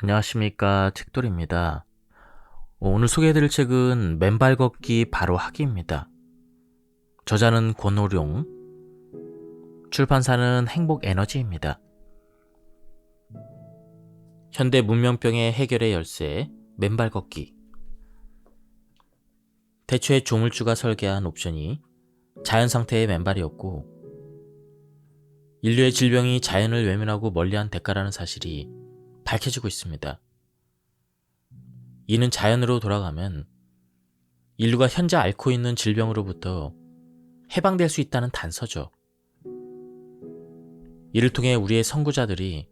안녕하십니까, 책돌입니다. 오늘 소개해드릴 책은 맨발 걷기 바로 하기입니다. 저자는 권오룡, 출판사는 행복에너지입니다. 현대 문명병의 해결의 열쇠, 맨발 걷기. 태초에 조물주가 설계한 옵션이 자연 상태의 맨발이었고, 인류의 질병이 자연을 외면하고 멀리한 대가라는 사실이 밝혀지고 있습니다. 이는 자연으로 돌아가면 인류가 현재 앓고 있는 질병으로부터 해방될 수 있다는 단서죠. 이를 통해 우리의 선구자들이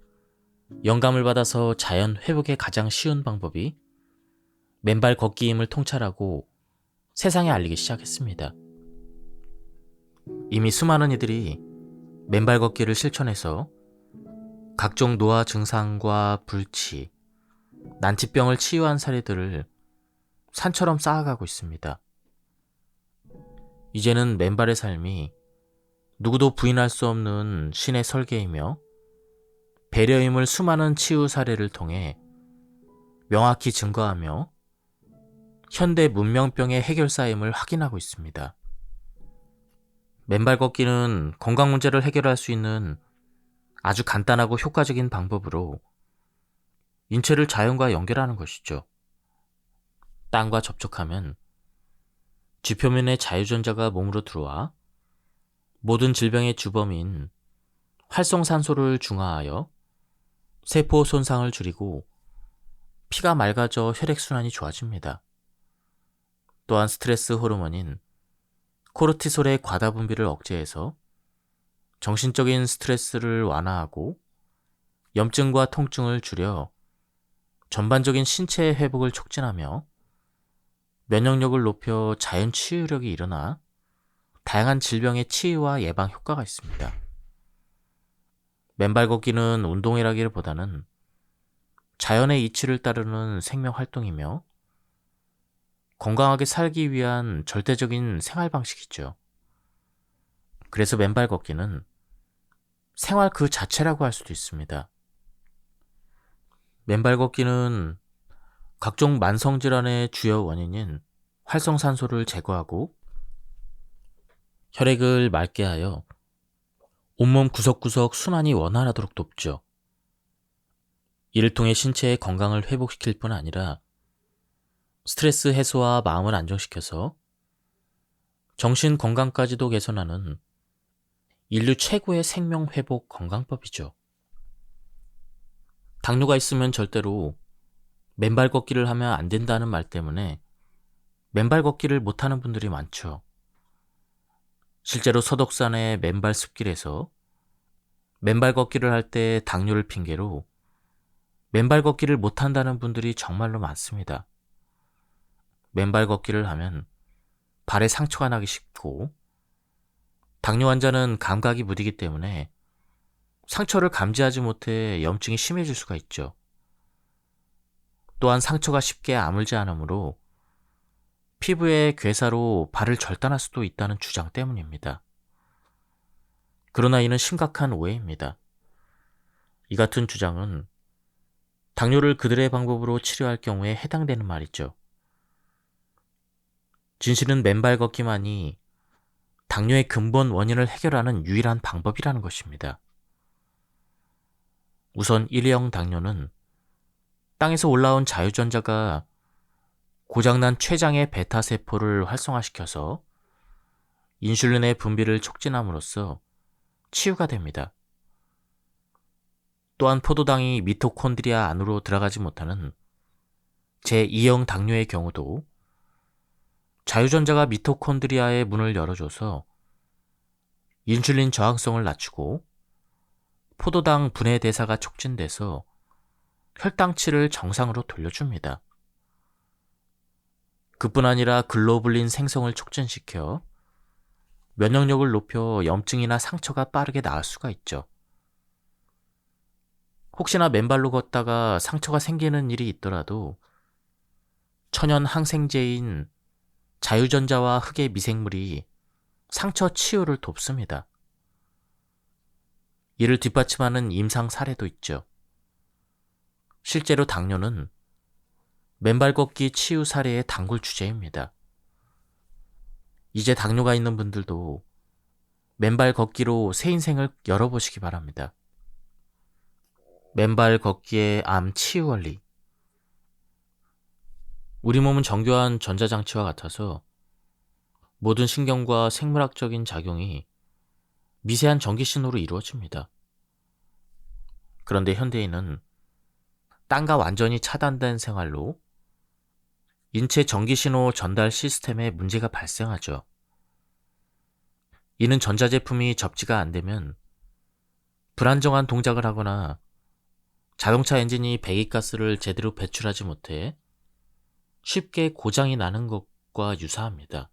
영감을 받아서 자연 회복의 가장 쉬운 방법이 맨발 걷기임을 통찰하고 세상에 알리기 시작했습니다. 이미 수많은 이들이 맨발 걷기를 실천해서 각종 노화 증상과 불치, 난치병을 치유한 사례들을 산처럼 쌓아가고 있습니다. 이제는 맨발의 삶이 누구도 부인할 수 없는 신의 설계이며 배려임을 수많은 치유 사례를 통해 명확히 증거하며 현대 문명병의 해결사임을 확인하고 있습니다. 맨발 걷기는 건강 문제를 해결할 수 있는 아주 간단하고 효과적인 방법으로 인체를 자연과 연결하는 것이죠. 땅과 접촉하면 지표면의 자유전자가 몸으로 들어와 모든 질병의 주범인 활성산소를 중화하여 세포 손상을 줄이고 피가 맑아져 혈액순환이 좋아집니다. 또한 스트레스 호르몬인 코르티솔의 과다 분비를 억제해서 정신적인 스트레스를 완화하고 염증과 통증을 줄여 전반적인 신체의 회복을 촉진하며 면역력을 높여 자연 치유력이 일어나 다양한 질병의 치유와 예방 효과가 있습니다. 맨발 걷기는 운동이라기보다는 자연의 이치를 따르는 생명 활동이며 건강하게 살기 위한 절대적인 생활 방식이죠. 그래서 맨발 걷기는 생활 그 자체라고 할 수도 있습니다. 맨발 걷기는 각종 만성질환의 주요 원인인 활성산소를 제거하고 혈액을 맑게 하여 온몸 구석구석 순환이 원활하도록 돕죠. 이를 통해 신체의 건강을 회복시킬 뿐 아니라 스트레스 해소와 마음을 안정시켜서 정신 건강까지도 개선하는 인류 최고의 생명 회복 건강법이죠. 당뇨가 있으면 절대로 맨발 걷기를 하면 안 된다는 말 때문에 맨발 걷기를 못하는 분들이 많죠. 실제로 서독산의 맨발 숲길에서 맨발 걷기를 할 때 당뇨를 핑계로 맨발 걷기를 못한다는 분들이 정말로 많습니다. 맨발 걷기를 하면 발에 상처가 나기 쉽고 당뇨 환자는 감각이 무디기 때문에 상처를 감지하지 못해 염증이 심해질 수가 있죠. 또한 상처가 쉽게 아물지 않으므로 피부에 괴사로 발을 절단할 수도 있다는 주장 때문입니다. 그러나 이는 심각한 오해입니다. 이 같은 주장은 당뇨를 그들의 방법으로 치료할 경우에 해당되는 말이죠. 진실은 맨발 걷기만이 당뇨의 근본 원인을 해결하는 유일한 방법이라는 것입니다. 우선 1형 당뇨는 땅에서 올라온 자유전자가 고장난 췌장의 베타세포를 활성화시켜서 인슐린의 분비를 촉진함으로써 치유가 됩니다. 또한 포도당이 미토콘드리아 안으로 들어가지 못하는 제2형 당뇨의 경우도 자유전자가 미토콘드리아의 문을 열어줘서 인슐린 저항성을 낮추고 포도당 분해 대사가 촉진돼서 혈당치를 정상으로 돌려줍니다. 그뿐 아니라 글로불린 생성을 촉진시켜 면역력을 높여 염증이나 상처가 빠르게 나을 수가 있죠. 혹시나 맨발로 걷다가 상처가 생기는 일이 있더라도 천연 항생제인 자유전자와 흙의 미생물이 상처 치유를 돕습니다. 이를 뒷받침하는 임상 사례도 있죠. 실제로 당뇨는 맨발 걷기 치유 사례의 단골 주제입니다. 이제 당뇨가 있는 분들도 맨발 걷기로 새 인생을 열어보시기 바랍니다. 맨발 걷기의 암 치유 원리. 우리 몸은 정교한 전자장치와 같아서 모든 신경과 생물학적인 작용이 미세한 전기 신호로 이루어집니다. 그런데 현대인은 땀과 완전히 차단된 생활로 인체 전기 신호 전달 시스템에 문제가 발생하죠. 이는 전자제품이 접지가 안 되면 불안정한 동작을 하거나 자동차 엔진이 배기가스를 제대로 배출하지 못해 쉽게 고장이 나는 것과 유사합니다.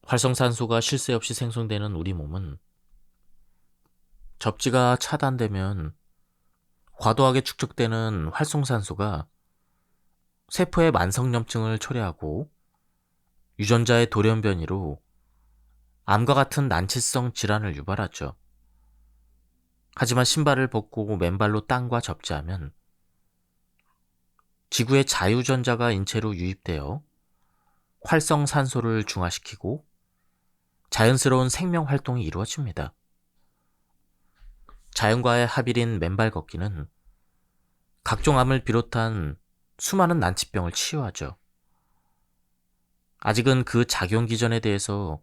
활성산소가 쉴 새 없이 생성되는 우리 몸은 접지가 차단되면 과도하게 축적되는 활성산소가 세포의 만성염증을 초래하고 유전자의 돌연변이로 암과 같은 난치성 질환을 유발하죠. 하지만 신발을 벗고 맨발로 땅과 접지하면 지구의 자유전자가 인체로 유입되어 활성산소를 중화시키고 자연스러운 생명 활동이 이루어집니다. 자연과의 합일인 맨발 걷기는 각종 암을 비롯한 수많은 난치병을 치유하죠. 아직은 그 작용 기전에 대해서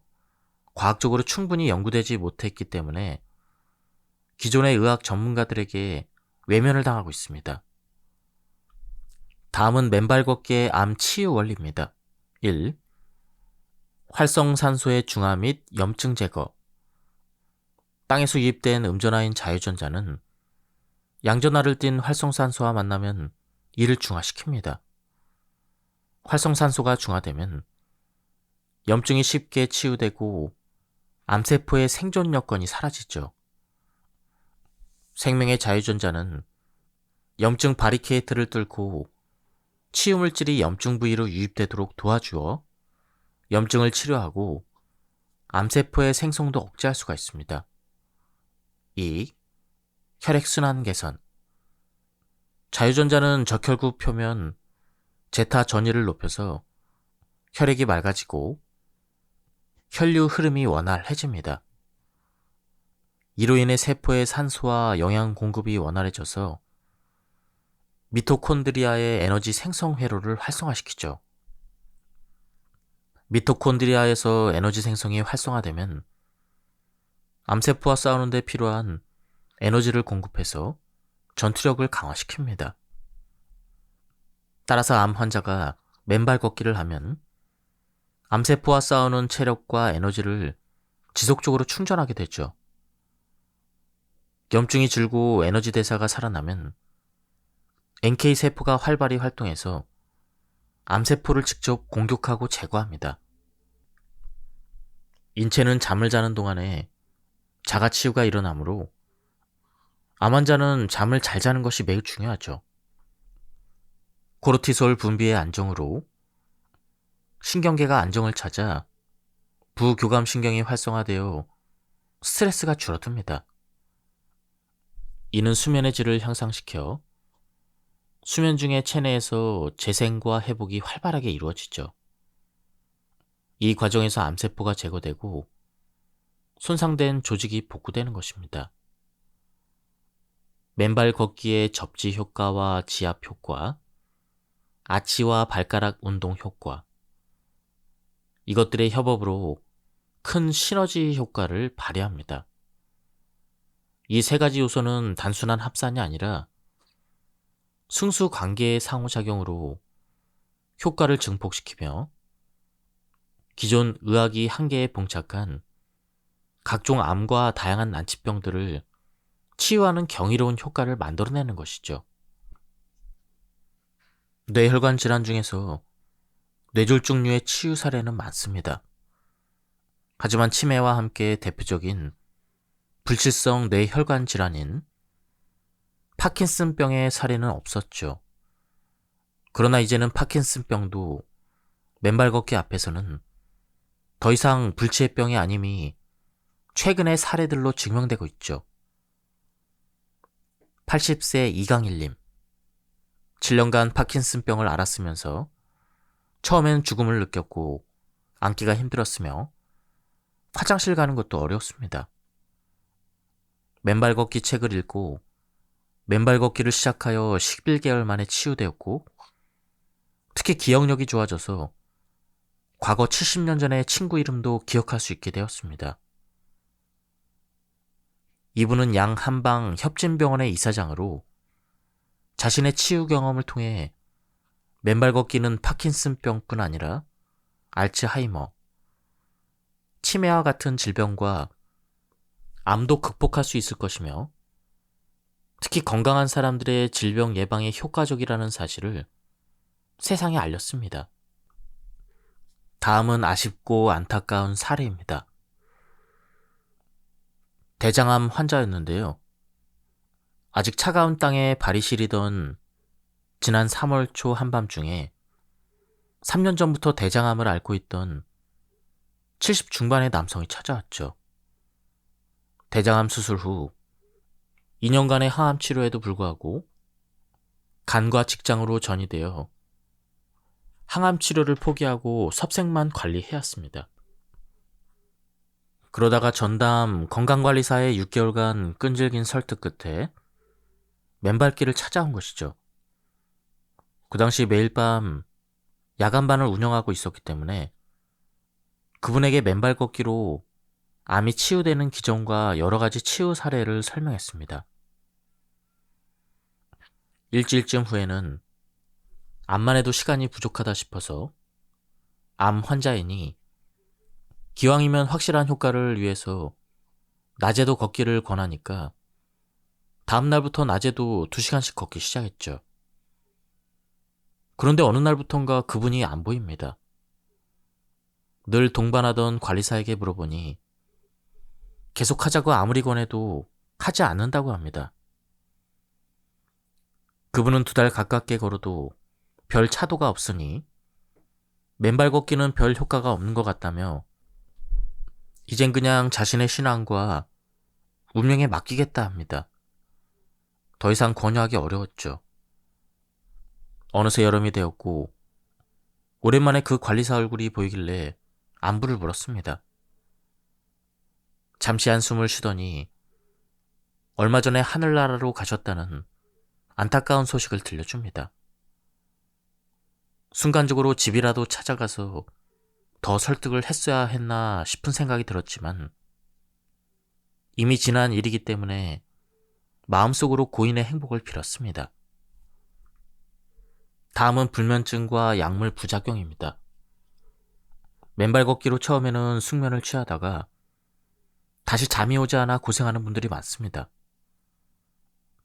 과학적으로 충분히 연구되지 못했기 때문에 기존의 의학 전문가들에게 외면을 당하고 있습니다. 다음은 맨발 걷기의 암 치유 원리입니다. 1. 활성산소의 중화 및 염증 제거. 땅에서 유입된 음전화인 자유전자는 양전하를 띤 활성산소와 만나면 이를 중화시킵니다. 활성산소가 중화되면 염증이 쉽게 치유되고 암세포의 생존 여건이 사라지죠. 생명의 자유전자는 염증 바리케이트를 뚫고 치유물질이 염증 부위로 유입되도록 도와주어 염증을 치료하고 암세포의 생성도 억제할 수가 있습니다. 2. 혈액순환 개선. 자유전자는 적혈구 표면 제타 전위를 높여서 혈액이 맑아지고 혈류 흐름이 원활해집니다. 이로 인해 세포의 산소와 영양 공급이 원활해져서 미토콘드리아의 에너지 생성 회로를 활성화시키죠. 미토콘드리아에서 에너지 생성이 활성화되면 암세포와 싸우는 데 필요한 에너지를 공급해서 전투력을 강화시킵니다. 따라서 암 환자가 맨발 걷기를 하면 암세포와 싸우는 체력과 에너지를 지속적으로 충전하게 되죠. 염증이 줄고 에너지 대사가 살아나면 NK세포가 활발히 활동해서 암세포를 직접 공격하고 제거합니다. 인체는 잠을 자는 동안에 자가치유가 일어나므로 암 환자는 잠을 잘 자는 것이 매우 중요하죠. 코르티솔 분비의 안정으로 신경계가 안정을 찾아 부교감신경이 활성화되어 스트레스가 줄어듭니다. 이는 수면의 질을 향상시켜 수면 중에 체내에서 재생과 회복이 활발하게 이루어지죠. 이 과정에서 암세포가 제거되고 손상된 조직이 복구되는 것입니다. 맨발 걷기의 접지 효과와 지압 효과, 아치와 발가락 운동 효과, 이것들의 협업으로 큰 시너지 효과를 발휘합니다. 이 세 가지 요소는 단순한 합산이 아니라 승수관계의 상호작용으로 효과를 증폭시키며 기존 의학이 한계에 봉착한 각종 암과 다양한 난치병들을 치유하는 경이로운 효과를 만들어내는 것이죠. 뇌혈관 질환 중에서 뇌졸중류의 치유 사례는 많습니다. 하지만 치매와 함께 대표적인 불치성 뇌혈관 질환인 파킨슨병의 사례는 없었죠. 그러나 이제는 파킨슨병도 맨발 걷기 앞에서는 더 이상 불치의 병이 아님이 최근의 사례들로 증명되고 있죠. 80세 이강일님. 7년간 파킨슨병을 앓았으면서 처음엔 죽음을 느꼈고 앉기가 힘들었으며 화장실 가는 것도 어려웠습니다. 맨발 걷기 책을 읽고 맨발 걷기를 시작하여 11개월 만에 치유되었고, 특히 기억력이 좋아져서 과거 70년 전의 친구 이름도 기억할 수 있게 되었습니다. 이분은 양한방 협진병원의 이사장으로 자신의 치유 경험을 통해 맨발 걷기는 파킨슨병뿐 아니라 알츠하이머, 치매와 같은 질병과 암도 극복할 수 있을 것이며, 특히 건강한 사람들의 질병 예방에 효과적이라는 사실을 세상에 알렸습니다. 다음은 아쉽고 안타까운 사례입니다. 대장암 환자였는데요. 아직 차가운 땅에 발이 시리던 지난 3월 초 한밤중에 3년 전부터 대장암을 앓고 있던 70 중반의 남성이 찾아왔죠. 대장암 수술 후 2년간의 항암 치료에도 불구하고 간과 직장으로 전이되어 항암 치료를 포기하고 섭생만 관리해야 했습니다. 그러다가 전담 건강관리사의 6개월간 끈질긴 설득 끝에 맨발길을 찾아온 것이죠. 그 당시 매일 밤 야간반을 운영하고 있었기 때문에 그분에게 맨발 걷기로 암이 치유되는 기전과 여러 가지 치유 사례를 설명했습니다. 일주일쯤 후에는 암만 해도 시간이 부족하다 싶어서 암 환자이니 기왕이면 확실한 효과를 위해서 낮에도 걷기를 권하니까 다음날부터 낮에도 2시간씩 걷기 시작했죠. 그런데 어느 날부턴가 그분이 안 보입니다. 늘 동반하던 관리사에게 물어보니 계속 하자고 아무리 권해도 하지 않는다고 합니다. 그분은 2달 가깝게 걸어도 별 차도가 없으니 맨발 걷기는 별 효과가 없는 것 같다며 이젠 그냥 자신의 신앙과 운명에 맡기겠다 합니다. 더 이상 권유하기 어려웠죠. 어느새 여름이 되었고 오랜만에 그 관리사 얼굴이 보이길래 안부를 물었습니다. 잠시 한숨을 쉬더니 얼마 전에 하늘나라로 가셨다는 안타까운 소식을 들려줍니다. 순간적으로 집이라도 찾아가서 더 설득을 했어야 했나 싶은 생각이 들었지만 이미 지난 일이기 때문에 마음속으로 고인의 행복을 빌었습니다. 다음은 불면증과 약물 부작용입니다. 맨발 걷기로 처음에는 숙면을 취하다가 다시 잠이 오지 않아 고생하는 분들이 많습니다.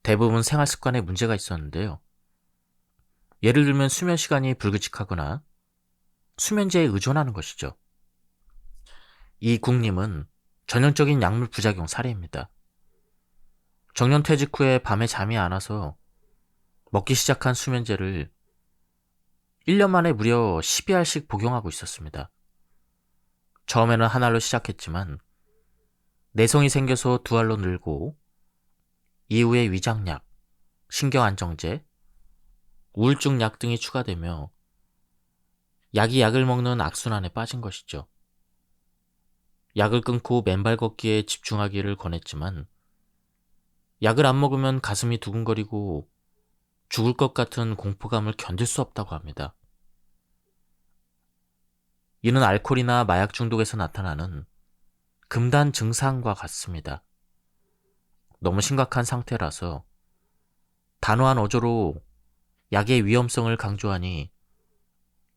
대부분 생활 습관에 문제가 있었는데요. 예를 들면 수면 시간이 불규칙하거나 수면제에 의존하는 것이죠. 이 국님은 전형적인 약물 부작용 사례입니다. 정년퇴직 후에 밤에 잠이 안 와서 먹기 시작한 수면제를 1년 만에 무려 12알씩 복용하고 있었습니다. 처음에는 한 알로 시작했지만 내성이 생겨서 2알로 늘고 이후에 위장약, 신경안정제, 우울증 약 등이 추가되며 약이 약을 먹는 악순환에 빠진 것이죠. 약을 끊고 맨발 걷기에 집중하기를 권했지만 약을 안 먹으면 가슴이 두근거리고 죽을 것 같은 공포감을 견딜 수 없다고 합니다. 이는 알코올이나 마약 중독에서 나타나는 금단 증상과 같습니다. 너무 심각한 상태라서 단호한 어조로 약의 위험성을 강조하니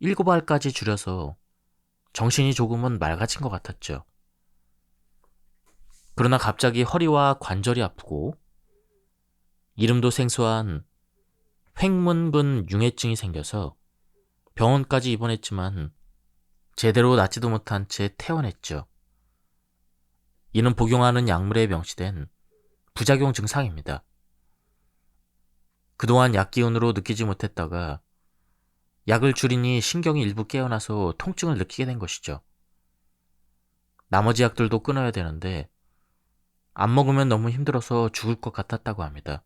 7알까지 줄여서 정신이 조금은 맑아진 것 같았죠. 그러나 갑자기 허리와 관절이 아프고 이름도 생소한 횡문근 융해증이 생겨서 병원까지 입원했지만 제대로 낫지도 못한 채 퇴원했죠. 이는 복용하는 약물에 명시된 부작용 증상입니다. 그동안 약 기운으로 느끼지 못했다가 약을 줄이니 신경이 일부 깨어나서 통증을 느끼게 된 것이죠. 나머지 약들도 끊어야 되는데 안 먹으면 너무 힘들어서 죽을 것 같았다고 합니다.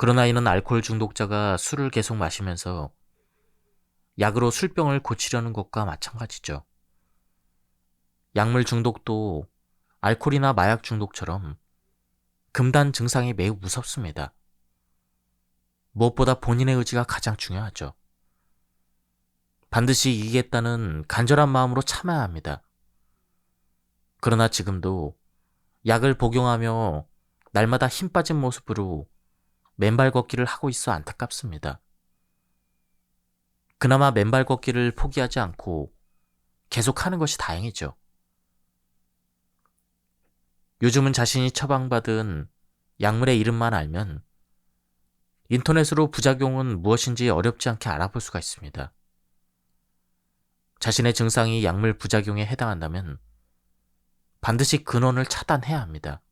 그러나 이는 알코올 중독자가 술을 계속 마시면서 약으로 술병을 고치려는 것과 마찬가지죠. 약물 중독도 알코올이나 마약 중독처럼 금단 증상이 매우 무섭습니다. 무엇보다 본인의 의지가 가장 중요하죠. 반드시 이기겠다는 간절한 마음으로 참아야 합니다. 그러나 지금도 약을 복용하며 날마다 힘 빠진 모습으로 맨발 걷기를 하고 있어 안타깝습니다. 그나마 맨발 걷기를 포기하지 않고 계속하는 것이 다행이죠. 요즘은 자신이 처방받은 약물의 이름만 알면 인터넷으로 부작용은 무엇인지 어렵지 않게 알아볼 수가 있습니다. 자신의 증상이 약물 부작용에 해당한다면 반드시 근원을 차단해야 합니다.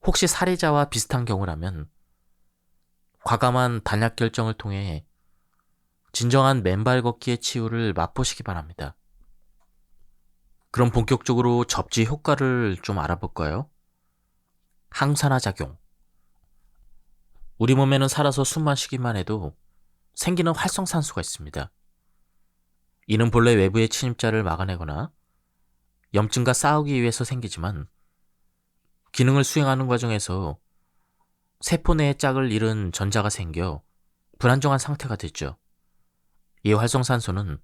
혹시 살해자와 비슷한 경우라면 과감한 단약 결정을 통해 진정한 맨발 걷기의 치유를 맛보시기 바랍니다. 그럼 본격적으로 접지 효과를 좀 알아볼까요? 항산화 작용. 우리 몸에는 살아서 숨만 쉬기만 해도 생기는 활성산소가 있습니다. 이는 본래 외부의 침입자를 막아내거나 염증과 싸우기 위해서 생기지만 기능을 수행하는 과정에서 세포 내에 짝을 잃은 전자가 생겨 불안정한 상태가 되죠. 이 활성산소는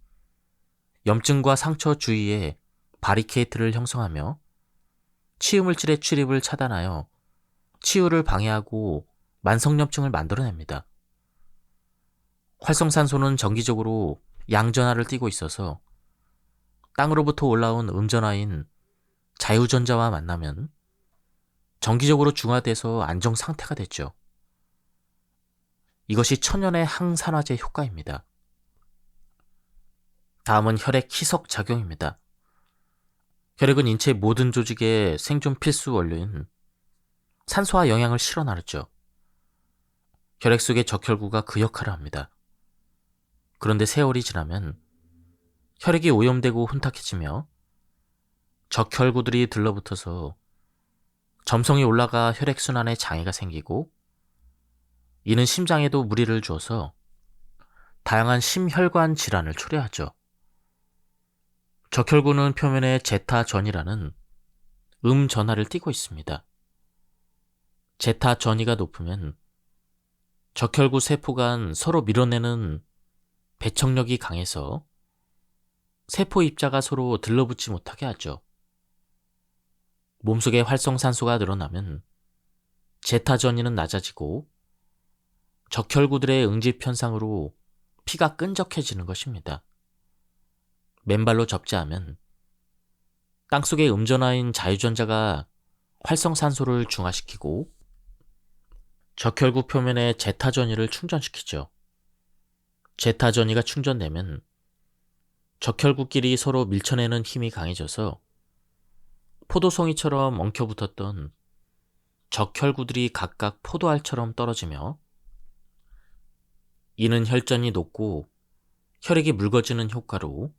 염증과 상처 주위에 바리케이트를 형성하며 치유물질의 출입을 차단하여 치유를 방해하고 만성염증을 만들어냅니다. 활성산소는 정기적으로 양전하를 띠고 있어서 땅으로부터 올라온 음전하인 자유전자와 만나면 정기적으로 중화돼서 안정 상태가 됐죠. 이것이 천연의 항산화제 효과입니다. 다음은 혈액 희석 작용입니다. 혈액은 인체 모든 조직의 생존 필수 원료인 산소와 영양을 실어 나르죠. 혈액 속의 적혈구가 그 역할을 합니다. 그런데 세월이 지나면 혈액이 오염되고 혼탁해지며 적혈구들이 들러붙어서 점성이 올라가 혈액순환에 장애가 생기고 이는 심장에도 무리를 주어서 다양한 심혈관 질환을 초래하죠. 적혈구는 표면에 제타전이라는 음전하를 띠고 있습니다. 제타전이가 높으면 적혈구 세포 간 서로 밀어내는 배척력이 강해서 세포 입자가 서로 들러붙지 못하게 하죠. 몸속에 활성산소가 늘어나면 제타전이는 낮아지고 적혈구들의 응집 현상으로 피가 끈적해지는 것입니다. 맨발로 접지하면 땅속의 음전하인 자유전자가 활성산소를 중화시키고 적혈구 표면에 제타전이를 충전시키죠. 제타전이가 충전되면 적혈구끼리 서로 밀쳐내는 힘이 강해져서 포도송이처럼 엉켜붙었던 적혈구들이 각각 포도알처럼 떨어지며 이는 혈전이 높고 혈액이 묽어지는 효과로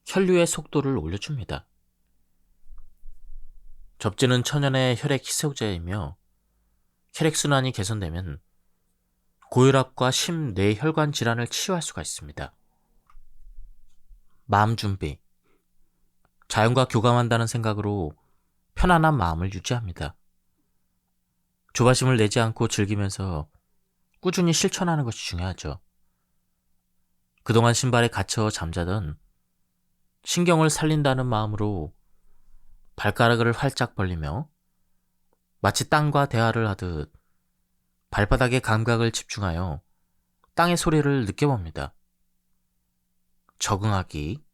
혈류의 속도를 올려줍니다. 접지는 천연의 혈액 희석제이며 혈액순환이 개선되면 고혈압과 심뇌혈관 질환을 치유할 수가 있습니다. 마음 준비. 자연과 교감한다는 생각으로 편안한 마음을 유지합니다. 조바심을 내지 않고 즐기면서 꾸준히 실천하는 것이 중요하죠. 그동안 신발에 갇혀 잠자던 신경을 살린다는 마음으로 발가락을 활짝 벌리며 마치 땅과 대화를 하듯 발바닥의 감각을 집중하여 땅의 소리를 느껴봅니다. 적응하기.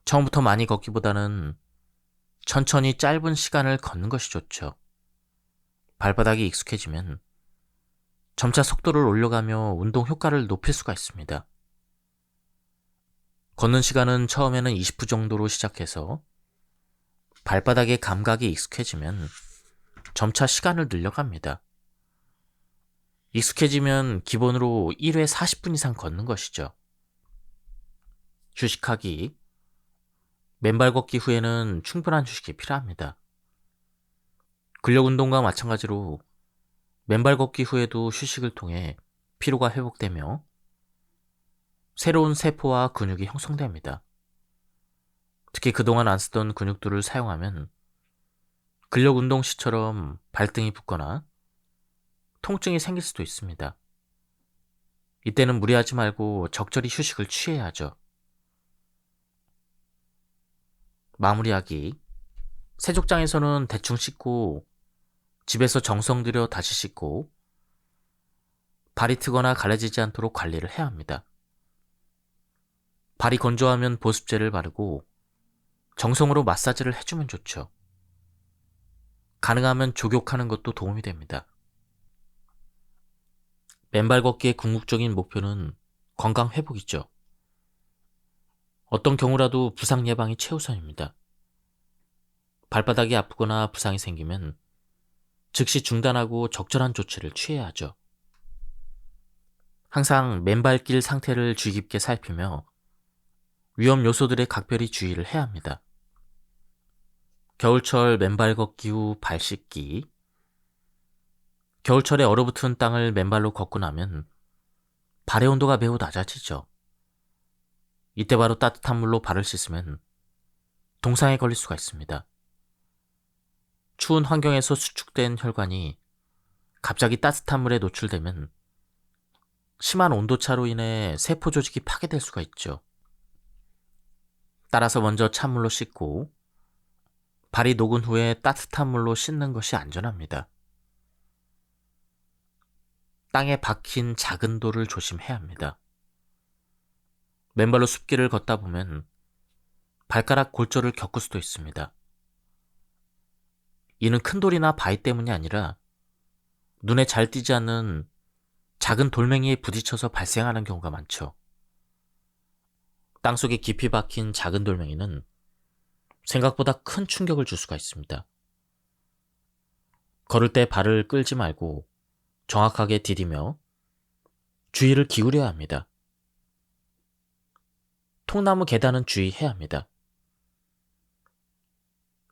처음부터 많이 걷기보다는 천천히 짧은 시간을 걷는 것이 좋죠. 발바닥이 익숙해지면 점차 속도를 올려가며 운동 효과를 높일 수가 있습니다. 걷는 시간은 처음에는 20분 정도로 시작해서 발바닥의 감각이 익숙해지면 점차 시간을 늘려갑니다. 익숙해지면 기본으로 1회 40분 이상 걷는 것이죠. 휴식하기. 맨발 걷기 후에는 충분한 휴식이 필요합니다. 근력 운동과 마찬가지로 맨발 걷기 후에도 휴식을 통해 피로가 회복되며 새로운 세포와 근육이 형성됩니다. 특히 그동안 안 쓰던 근육들을 사용하면 근력 운동 시처럼 발등이 붓거나 통증이 생길 수도 있습니다. 이때는 무리하지 말고 적절히 휴식을 취해야 하죠. 마무리하기. 세족장에서는 대충 씻고 집에서 정성 들여 다시 씻고 발이 트거나 갈라지지 않도록 관리를 해야 합니다. 발이 건조하면 보습제를 바르고 정성으로 마사지를 해주면 좋죠. 가능하면 족욕하는 것도 도움이 됩니다. 맨발 걷기의 궁극적인 목표는 건강 회복이죠. 어떤 경우라도 부상 예방이 최우선입니다. 발바닥이 아프거나 부상이 생기면 즉시 중단하고 적절한 조치를 취해야 하죠. 항상 맨발길 상태를 주의 깊게 살피며 위험 요소들에 각별히 주의를 해야 합니다. 겨울철 맨발 걷기 후 발 씻기. 겨울철에 얼어붙은 땅을 맨발로 걷고 나면 발의 온도가 매우 낮아지죠. 이때 바로 따뜻한 물로 발을 씻으면 동상에 걸릴 수가 있습니다. 추운 환경에서 수축된 혈관이 갑자기 따뜻한 물에 노출되면 심한 온도차로 인해 세포 조직이 파괴될 수가 있죠. 따라서 먼저 찬물로 씻고 발이 녹은 후에 따뜻한 물로 씻는 것이 안전합니다. 땅에 박힌 작은 돌을 조심해야 합니다. 맨발로 숲길을 걷다 보면 발가락 골절을 겪을 수도 있습니다. 이는 큰 돌이나 바위 때문이 아니라 눈에 잘 띄지 않는 작은 돌멩이에 부딪혀서 발생하는 경우가 많죠. 땅속에 깊이 박힌 작은 돌멩이는 생각보다 큰 충격을 줄 수가 있습니다. 걸을 때 발을 끌지 말고 정확하게 디디며 주의를 기울여야 합니다. 통나무 계단은 주의해야 합니다.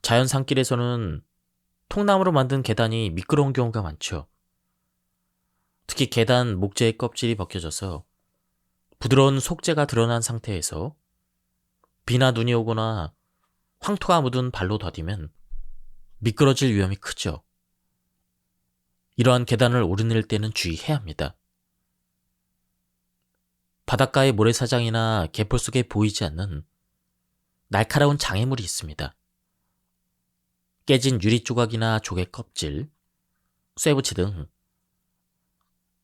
자연 산길에서는 통나무로 만든 계단이 미끄러운 경우가 많죠. 특히 계단 목재의 껍질이 벗겨져서 부드러운 속재가 드러난 상태에서 비나 눈이 오거나 황토가 묻은 발로 더디면 미끄러질 위험이 크죠. 이러한 계단을 오르낼 때는 주의해야 합니다. 바닷가의 모래사장이나 개포 속에 보이지 않는 날카로운 장애물이 있습니다. 깨진 유리 조각이나 조개 껍질, 쇠붙이 등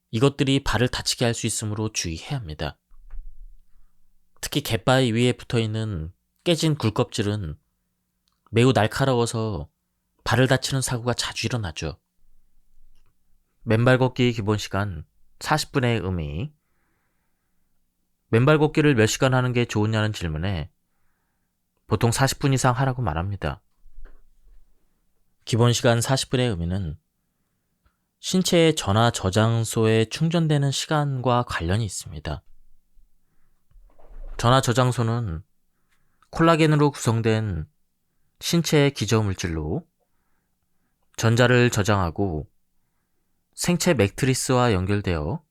이것들이 발을 다치게 할 수 있으므로 주의해야 합니다. 특히 갯바위 위에 붙어있는 깨진 굴껍질은 매우 날카로워서 발을 다치는 사고가 자주 일어나죠. 맨발 걷기 기본 시간 40분의 의미. 맨발 걷기를 몇 시간 하는 게 좋으냐는 질문에 보통 40분 이상 하라고 말합니다. 기본 시간 40분의 의미는 신체의 전화 저장소에 충전되는 시간과 관련이 있습니다. 전화 저장소는 콜라겐으로 구성된 신체의 기저물질로 전자를 저장하고 생체 매트리스와 연결되어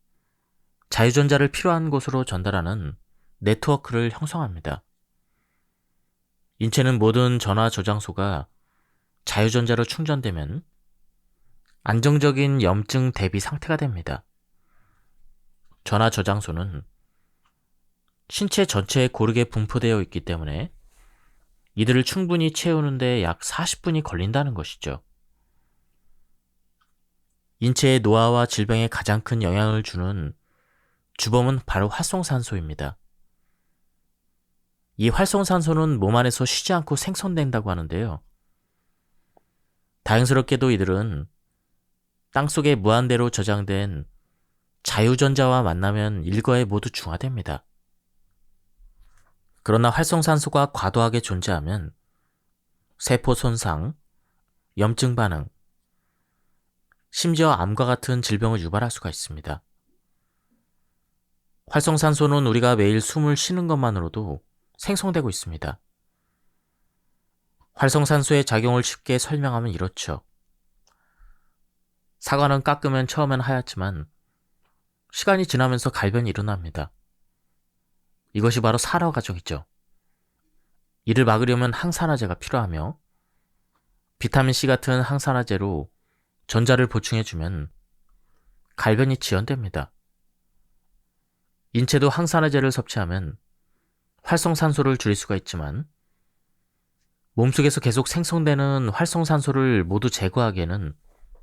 자유전자를 필요한 곳으로 전달하는 네트워크를 형성합니다. 인체는 모든 전화 저장소가 자유전자로 충전되면 안정적인 염증 대비 상태가 됩니다. 전화 저장소는 신체 전체에 고르게 분포되어 있기 때문에 이들을 충분히 채우는데 약 40분이 걸린다는 것이죠. 인체의 노화와 질병에 가장 큰 영향을 주는 주범은 바로 활성산소입니다. 이 활성산소는 몸 안에서 쉬지 않고 생성된다고 하는데요. 다행스럽게도 이들은 땅속에 무한대로 저장된 자유전자와 만나면 일거에 모두 중화됩니다. 그러나 활성산소가 과도하게 존재하면 세포 손상, 염증 반응, 심지어 암과 같은 질병을 유발할 수가 있습니다. 활성산소는 우리가 매일 숨을 쉬는 것만으로도 생성되고 있습니다. 활성산소의 작용을 쉽게 설명하면 이렇죠. 사과는 깎으면 처음엔 하얗지만 시간이 지나면서 갈변이 일어납니다. 이것이 바로 산화 과정이죠. 이를 막으려면 항산화제가 필요하며 비타민C 같은 항산화제로 전자를 보충해주면 갈변이 지연됩니다. 인체도 항산화제를 섭취하면 활성산소를 줄일 수가 있지만 몸속에서 계속 생성되는 활성산소를 모두 제거하기에는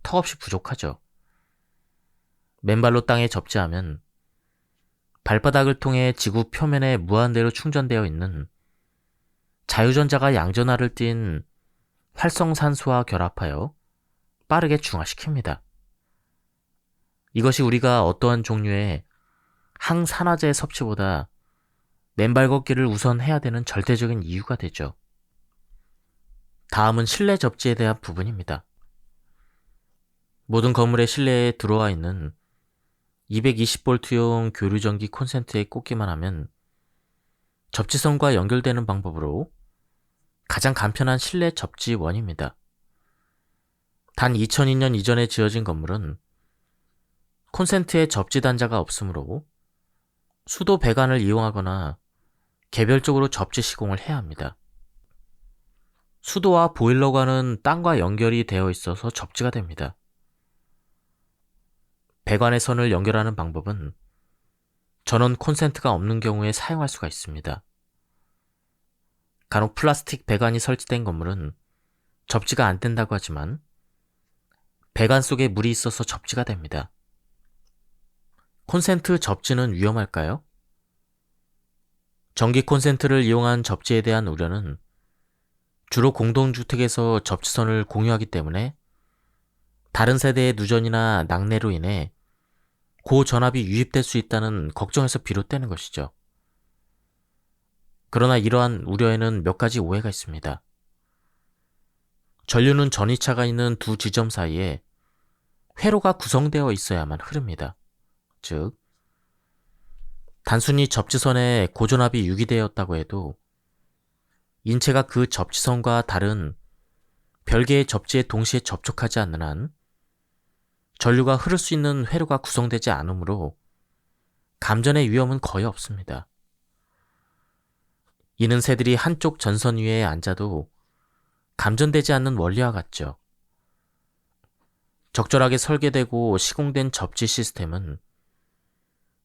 턱없이 부족하죠. 맨발로 땅에 접지하면 발바닥을 통해 지구 표면에 무한대로 충전되어 있는 자유전자가 양전하를 띤 활성산소와 결합하여 빠르게 중화시킵니다. 이것이 우리가 어떠한 종류의 항산화제 섭취보다 맨발 걷기를 우선 해야 되는 절대적인 이유가 되죠. 다음은 실내 접지에 대한 부분입니다. 모든 건물의 실내에 들어와 있는 220V용 교류전기 콘센트에 꽂기만 하면 접지선과 연결되는 방법으로 가장 간편한 실내 접지원입니다. 단 2002년 이전에 지어진 건물은 콘센트에 접지 단자가 없으므로 수도 배관을 이용하거나 개별적으로 접지 시공을 해야 합니다. 수도와 보일러관은 땅과 연결이 되어 있어서 접지가 됩니다. 배관의 선을 연결하는 방법은 전원 콘센트가 없는 경우에 사용할 수가 있습니다. 간혹 플라스틱 배관이 설치된 건물은 접지가 안 된다고 하지만 배관 속에 물이 있어서 접지가 됩니다. 콘센트 접지는 위험할까요? 전기 콘센트를 이용한 접지에 대한 우려는 주로 공동주택에서 접지선을 공유하기 때문에 다른 세대의 누전이나 낙뢰로 인해 고전압이 유입될 수 있다는 걱정에서 비롯되는 것이죠. 그러나 이러한 우려에는 몇 가지 오해가 있습니다. 전류는 전이차가 있는 두 지점 사이에 회로가 구성되어 있어야만 흐릅니다. 즉, 단순히 접지선에 고전압이 유기되었다고 해도 인체가 그 접지선과 다른 별개의 접지에 동시에 접촉하지 않는 한 전류가 흐를 수 있는 회로가 구성되지 않으므로 감전의 위험은 거의 없습니다. 이는 새들이 한쪽 전선 위에 앉아도 감전되지 않는 원리와 같죠. 적절하게 설계되고 시공된 접지 시스템은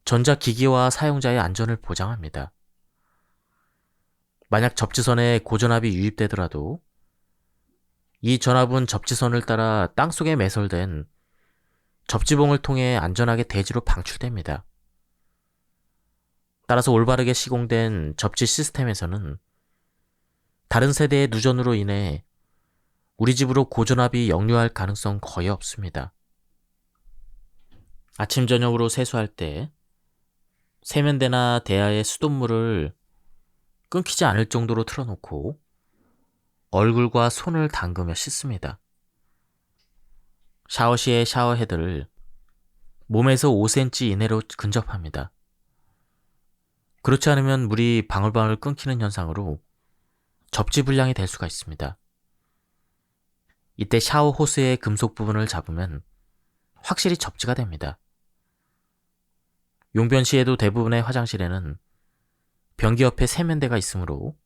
전자기기와 사용자의 안전을 보장합니다. 만약 접지선에 고전압이 유입되더라도 이 전압은 접지선을 따라 땅속에 매설된 접지봉을 통해 안전하게 대지로 방출됩니다. 따라서 올바르게 시공된 접지 시스템에서는 다른 세대의 누전으로 인해 우리 집으로 고전압이 역류할 가능성 거의 없습니다. 아침 저녁으로 세수할 때 세면대나 대야의 수돗물을 끊기지 않을 정도로 틀어놓고 얼굴과 손을 담그며 씻습니다. 샤워 시에 샤워헤드를 몸에서 5cm 이내로 근접합니다. 그렇지 않으면 물이 방울방울 끊기는 현상으로 접지 불량이 될 수가 있습니다. 이때 샤워 호스의 금속 부분을 잡으면 확실히 접지가 됩니다. 용변 시에도 대부분의 화장실에는 변기 옆에 세면대가 있으므로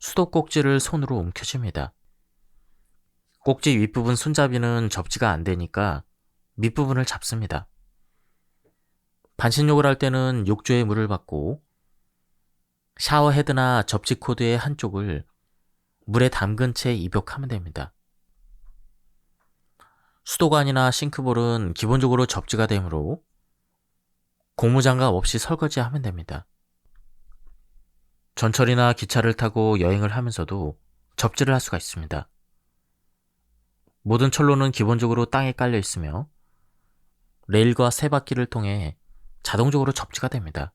수도 꼭지를 손으로 움켜쥡니다. 꼭지 윗부분 손잡이는 접지가 안 되니까 밑부분을 잡습니다. 반신욕을 할 때는 욕조에 물을 받고 샤워 헤드나 접지 코드의 한쪽을 물에 담근 채 입욕하면 됩니다. 수도관이나 싱크볼은 기본적으로 접지가 되므로 고무장갑 없이 설거지하면 됩니다. 전철이나 기차를 타고 여행을 하면서도 접지를 할 수가 있습니다. 모든 철로는 기본적으로 땅에 깔려 있으며 레일과 세바퀴를 통해 자동적으로 접지가 됩니다.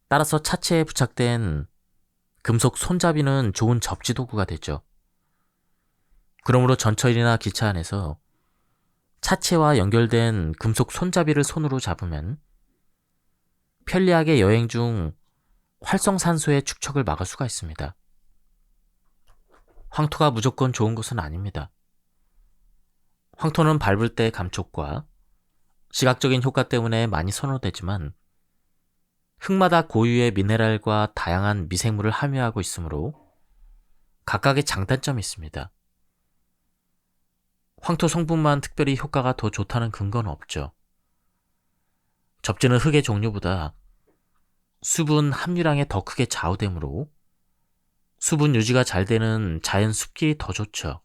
따라서 차체에 부착된 금속 손잡이는 좋은 접지 도구가 되죠. 그러므로 전철이나 기차 안에서 차체와 연결된 금속 손잡이를 손으로 잡으면 편리하게 여행 중 활성산소의 축적을 막을 수가 있습니다. 황토가 무조건 좋은 것은 아닙니다. 황토는 밟을 때 감촉과 시각적인 효과 때문에 많이 선호되지만 흙마다 고유의 미네랄과 다양한 미생물을 함유하고 있으므로 각각의 장단점이 있습니다. 황토 성분만 특별히 효과가 더 좋다는 근거는 없죠. 접지는 흙의 종류보다 수분 함유량에 더 크게 좌우되므로 수분 유지가 잘 되는 자연 숲길이 더 좋죠.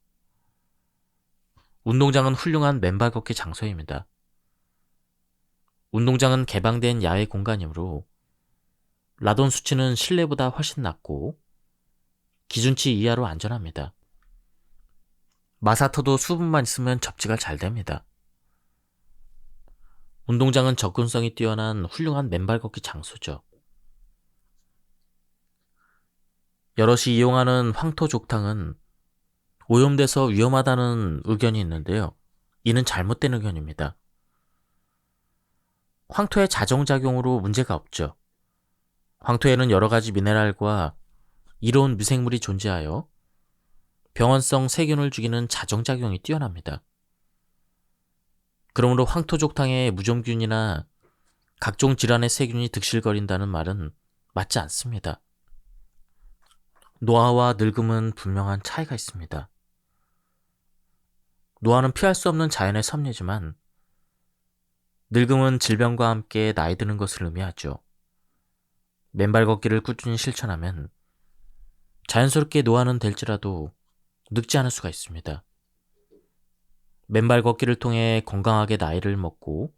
운동장은 훌륭한 맨발 걷기 장소입니다. 운동장은 개방된 야외 공간이므로 라돈 수치는 실내보다 훨씬 낮고 기준치 이하로 안전합니다. 마사토도 수분만 있으면 접지가 잘 됩니다. 운동장은 접근성이 뛰어난 훌륭한 맨발 걷기 장소죠. 여럿이 이용하는 황토 족탕은 오염돼서 위험하다는 의견이 있는데요. 이는 잘못된 의견입니다. 황토의 자정작용으로 문제가 없죠. 황토에는 여러 가지 미네랄과 이로운 미생물이 존재하여 병원성 세균을 죽이는 자정작용이 뛰어납니다. 그러므로 황토족탕에 무좀균이나 각종 질환의 세균이 득실거린다는 말은 맞지 않습니다. 노화와 늙음은 분명한 차이가 있습니다. 노화는 피할 수 없는 자연의 섭리지만 늙음은 질병과 함께 나이 드는 것을 의미하죠. 맨발 걷기를 꾸준히 실천하면 자연스럽게 노화는 될지라도 늙지 않을 수가 있습니다. 맨발 걷기를 통해 건강하게 나이를 먹고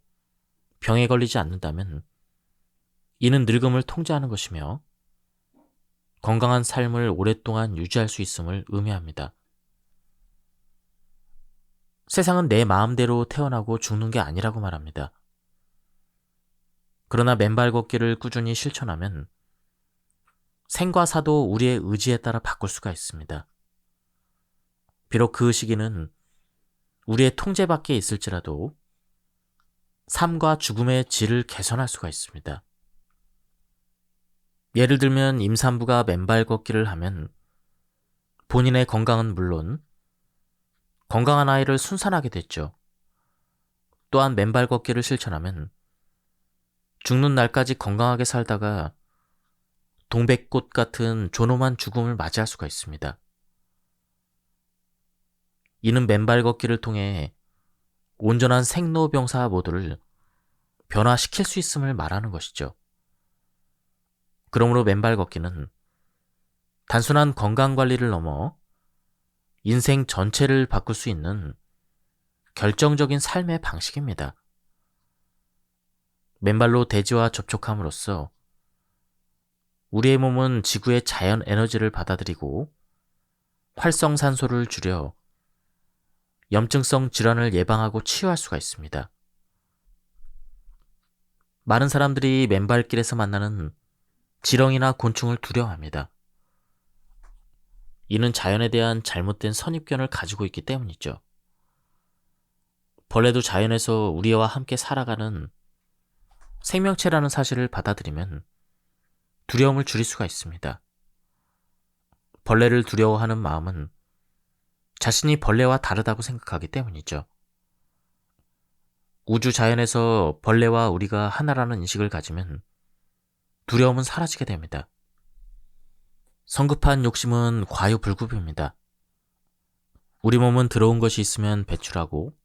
병에 걸리지 않는다면 이는 늙음을 통제하는 것이며 건강한 삶을 오랫동안 유지할 수 있음을 의미합니다. 세상은 내 마음대로 태어나고 죽는 게 아니라고 말합니다. 그러나 맨발 걷기를 꾸준히 실천하면 생과 사도 우리의 의지에 따라 바꿀 수가 있습니다. 비록 그 시기는 우리의 통제 밖에 있을지라도 삶과 죽음의 질을 개선할 수가 있습니다. 예를 들면 임산부가 맨발 걷기를 하면 본인의 건강은 물론 건강한 아이를 순산하게 됐죠. 또한 맨발 걷기를 실천하면 죽는 날까지 건강하게 살다가 동백꽃 같은 존엄한 죽음을 맞이할 수가 있습니다. 이는 맨발 걷기를 통해 온전한 생로병사 모두를 변화시킬 수 있음을 말하는 것이죠. 그러므로 맨발 걷기는 단순한 건강관리를 넘어 인생 전체를 바꿀 수 있는 결정적인 삶의 방식입니다. 맨발로 대지와 접촉함으로써 우리의 몸은 지구의 자연 에너지를 받아들이고 활성산소를 줄여 염증성 질환을 예방하고 치유할 수가 있습니다. 많은 사람들이 맨발길에서 만나는 지렁이나 곤충을 두려워합니다. 이는 자연에 대한 잘못된 선입견을 가지고 있기 때문이죠. 벌레도 자연에서 우리와 함께 살아가는 생명체라는 사실을 받아들이면 두려움을 줄일 수가 있습니다. 벌레를 두려워하는 마음은 자신이 벌레와 다르다고 생각하기 때문이죠. 우주 자연에서 벌레와 우리가 하나라는 인식을 가지면 두려움은 사라지게 됩니다. 성급한 욕심은 과유불급입니다. 우리 몸은 들어온 것이 있으면 배출하고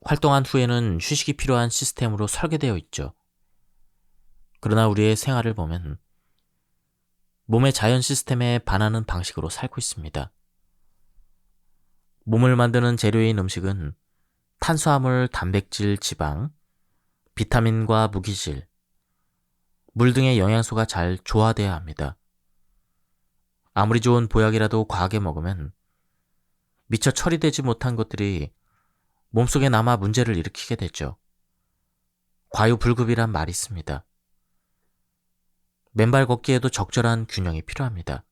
활동한 후에는 휴식이 필요한 시스템으로 설계되어 있죠. 그러나 우리의 생활을 보면 몸의 자연 시스템에 반하는 방식으로 살고 있습니다. 몸을 만드는 재료인 음식은 탄수화물, 단백질, 지방, 비타민과 무기질, 물 등의 영양소가 잘 조화돼야 합니다. 아무리 좋은 보약이라도 과하게 먹으면 미처 처리되지 못한 것들이 몸속에 남아 문제를 일으키게 되죠. 과유불급이란 말이 있습니다. 맨발 걷기에도 적절한 균형이 필요합니다.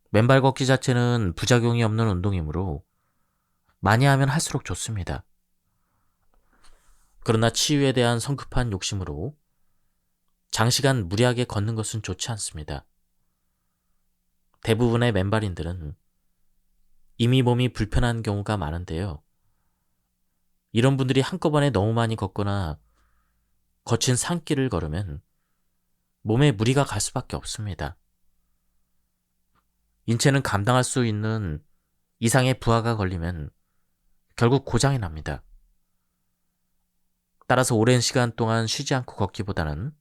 맨발 걷기 자체는 부작용이 없는 운동이므로 많이 하면 할수록 좋습니다. 그러나 치유에 대한 성급한 욕심으로 장시간 무리하게 걷는 것은 좋지 않습니다. 대부분의 맨발인들은 이미 몸이 불편한 경우가 많은데요. 이런 분들이 한꺼번에 너무 많이 걷거나 거친 산길을 걸으면 몸에 무리가 갈 수밖에 없습니다. 인체는 감당할 수 있는 이상의 부하가 걸리면 결국 고장이 납니다. 따라서 오랜 시간 동안 쉬지 않고 걷기보다는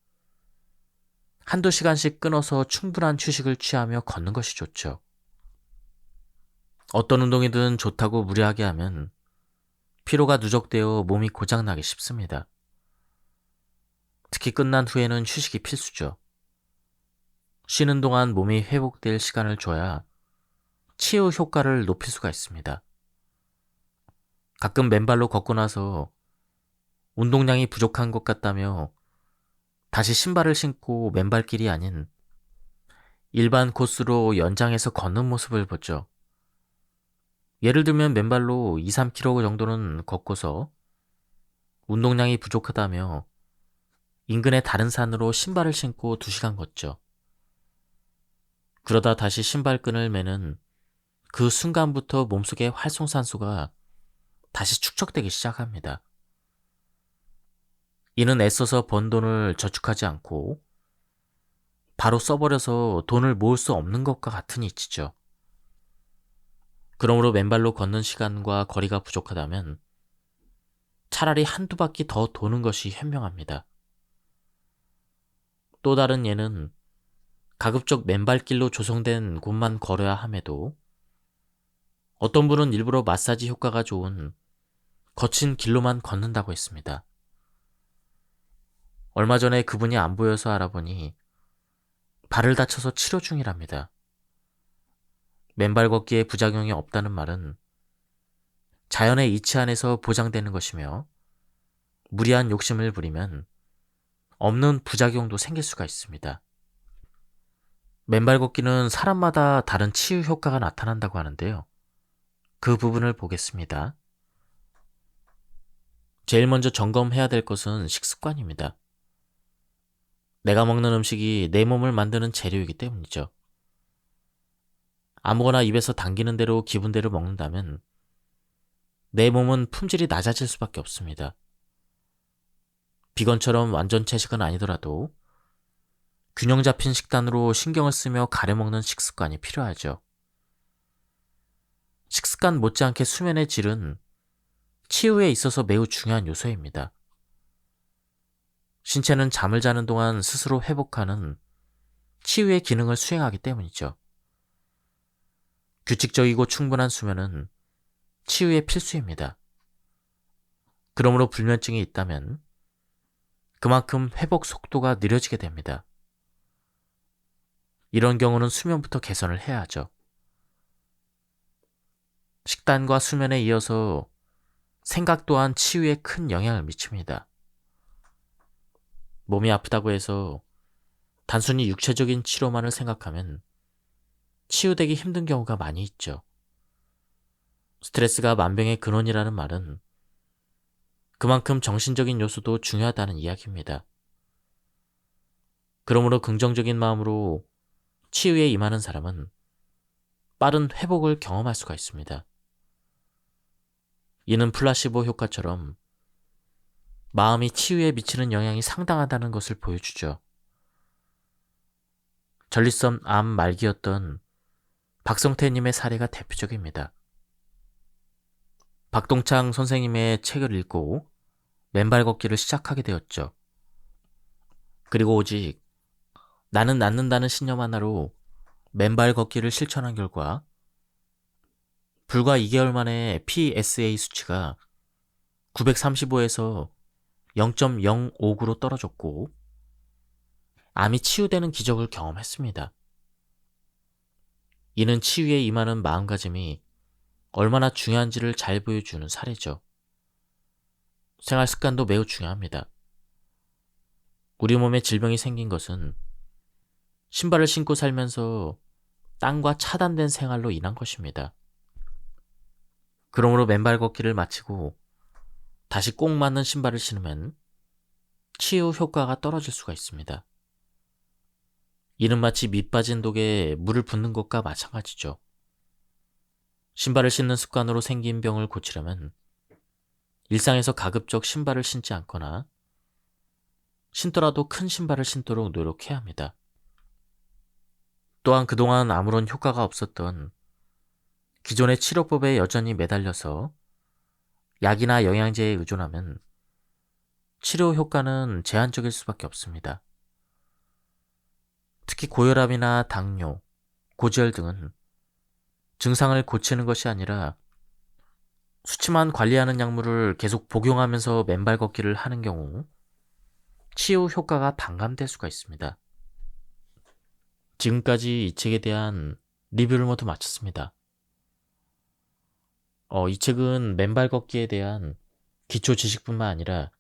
한두 시간씩 끊어서 충분한 휴식을 취하며 걷는 것이 좋죠. 어떤 운동이든 좋다고 무리하게 하면 피로가 누적되어 몸이 고장나기 쉽습니다. 특히 끝난 후에는 휴식이 필수죠. 쉬는 동안 몸이 회복될 시간을 줘야 치유 효과를 높일 수가 있습니다. 가끔 맨발로 걷고 나서 운동량이 부족한 것 같다며 다시 신발을 신고 맨발길이 아닌 일반 코스로 연장해서 걷는 모습을 보죠. 예를 들면 맨발로 2, 3km 정도는 걷고서 운동량이 부족하다며 인근의 다른 산으로 신발을 신고 2시간 걷죠. 그러다 다시 신발끈을 매는 그 순간부터 몸속의 활성산소가 다시 축적되기 시작합니다. 이는 애써서 번 돈을 저축하지 않고 바로 써버려서 돈을 모을 수 없는 것과 같은 이치죠. 그러므로 맨발로 걷는 시간과 거리가 부족하다면 차라리 한두 바퀴 더 도는 것이 현명합니다. 또 다른 예는 가급적 맨발길로 조성된 곳만 걸어야 함에도 어떤 분은 일부러 마사지 효과가 좋은 거친 길로만 걷는다고 했습니다. 얼마 전에 그분이 안 보여서 알아보니 발을 다쳐서 치료 중이랍니다. 맨발 걷기에 부작용이 없다는 말은 자연의 이치 안에서 보장되는 것이며 무리한 욕심을 부리면 없는 부작용도 생길 수가 있습니다. 맨발 걷기는 사람마다 다른 치유 효과가 나타난다고 하는데요. 그 부분을 보겠습니다. 제일 먼저 점검해야 될 것은 식습관입니다. 내가 먹는 음식이 내 몸을 만드는 재료이기 때문이죠. 아무거나 입에서 당기는 대로 기분대로 먹는다면 내 몸은 품질이 낮아질 수밖에 없습니다. 비건처럼 완전 채식은 아니더라도 균형 잡힌 식단으로 신경을 쓰며 가려 먹는 식습관이 필요하죠. 식습관 못지않게 수면의 질은 치유에 있어서 매우 중요한 요소입니다. 신체는 잠을 자는 동안 스스로 회복하는 치유의 기능을 수행하기 때문이죠. 규칙적이고 충분한 수면은 치유의 필수입니다. 그러므로 불면증이 있다면 그만큼 회복 속도가 느려지게 됩니다. 이런 경우는 수면부터 개선을 해야 하죠. 식단과 수면에 이어서 생각 또한 치유에 큰 영향을 미칩니다. 몸이 아프다고 해서 단순히 육체적인 치료만을 생각하면 치유되기 힘든 경우가 많이 있죠. 스트레스가 만병의 근원이라는 말은 그만큼 정신적인 요소도 중요하다는 이야기입니다. 그러므로 긍정적인 마음으로 치유에 임하는 사람은 빠른 회복을 경험할 수가 있습니다. 이는 플라시보 효과처럼 마음이 치유에 미치는 영향이 상당하다는 것을 보여주죠. 전립선 암 말기였던 박성태님의 사례가 대표적입니다. 박동창 선생님의 책을 읽고 맨발 걷기를 시작하게 되었죠. 그리고 오직 나는 낫는다는 신념 하나로 맨발 걷기를 실천한 결과 불과 2개월 만에 PSA 수치가 935에서 0.059로 떨어졌고 암이 치유되는 기적을 경험했습니다. 이는 치유에 임하는 마음가짐이 얼마나 중요한지를 잘 보여주는 사례죠. 생활 습관도 매우 중요합니다. 우리 몸에 질병이 생긴 것은 신발을 신고 살면서 땀과 차단된 생활로 인한 것입니다. 그러므로 맨발 걷기를 마치고 다시 꼭 맞는 신발을 신으면 치유 효과가 떨어질 수가 있습니다. 이는 마치 밑 빠진 독에 물을 붓는 것과 마찬가지죠. 신발을 신는 습관으로 생긴 병을 고치려면 일상에서 가급적 신발을 신지 않거나 신더라도 큰 신발을 신도록 노력해야 합니다. 또한 그동안 아무런 효과가 없었던 기존의 치료법에 여전히 매달려서 약이나 영양제에 의존하면 치료 효과는 제한적일 수밖에 없습니다. 특히 고혈압이나 당뇨, 고지혈 등은 증상을 고치는 것이 아니라 수치만 관리하는 약물을 계속 복용하면서 맨발 걷기를 하는 경우 치유 효과가 반감될 수가 있습니다. 지금까지 이 책에 대한 리뷰를 모두 마쳤습니다. 이 책은 맨발 걷기에 대한 기초 지식뿐만 아니라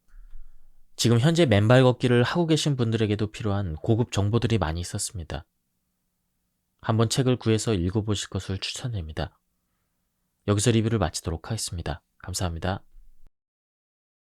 지금 현재 맨발 걷기를 하고 계신 분들에게도 필요한 고급 정보들이 많이 있었습니다. 한번 책을 구해서 읽어보실 것을 추천드립니다. 여기서 리뷰를 마치도록 하겠습니다. 감사합니다.